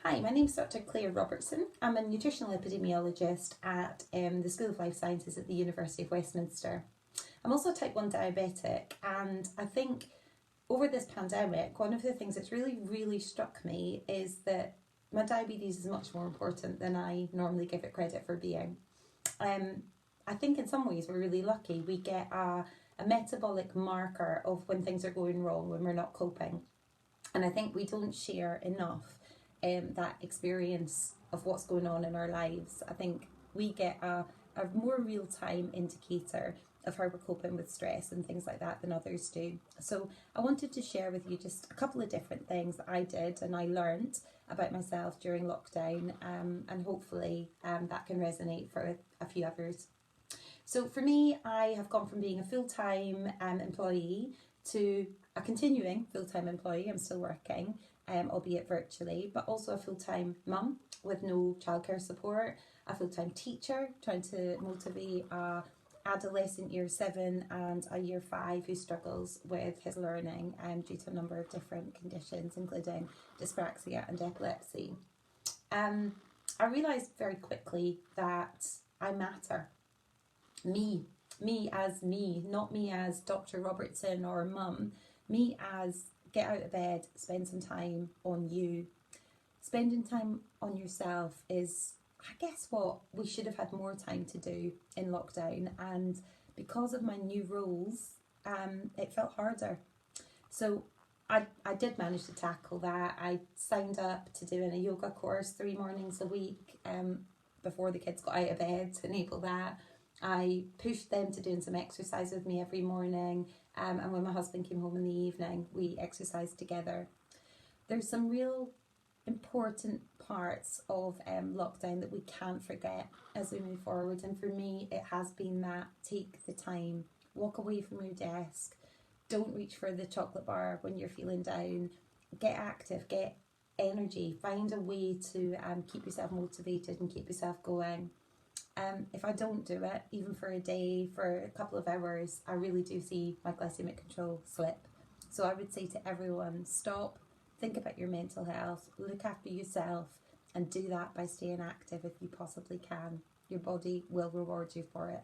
Hi, my name is Dr. Claire Robertson. I'm a nutritional epidemiologist at the School of Life Sciences at the University of Westminster. I'm also a type 1 diabetic, and I think over this pandemic, one of the things that's really struck me is that my diabetes is much more important than I normally give it credit for being. I think in some ways we're really lucky. We get a metabolic marker of when things are going wrong, when we're not coping. And I think we don't share enough that experience of what's going on in our lives. I think we get a more real-time indicator of how we're coping with stress and things like that than others do. So I wanted to share with you just a couple of different things that I did and I learned about myself during lockdown, and hopefully that can resonate for a few others. So for me, I have gone from being a full-time employee to a continuing full-time employee. I'm still working, albeit virtually, but also a full-time mum with no childcare support, a full-time teacher trying to motivate a adolescent year 7 and a year 5 who struggles with his learning due to a number of different conditions, including dyspraxia and epilepsy. I realised very quickly that I matter. Me as me, not me as Dr. Robertson or mum, me as get out of bed, spend some time on you. Spending time on yourself is, I guess, what we should have had more time to do in lockdown, and because of my new roles, it felt harder. So I did manage to tackle that. I signed up to doing a yoga course 3 mornings a week before the kids got out of bed to enable that. I pushed them to doing some exercise with me every morning, and when my husband came home in the evening, we exercised together. There's some real important parts of lockdown that we can't forget as we move forward, and for me it has been that take the time, walk away from your desk, don't reach for the chocolate bar when you're feeling down, get active, get energy, find a way to keep yourself motivated and keep yourself going. If I don't do it, even for a day, for a couple of hours, I really do see my glycemic control slip. So I would say to everyone, stop, think about your mental health, look after yourself, and do that by staying active if you possibly can. Your body will reward you for it.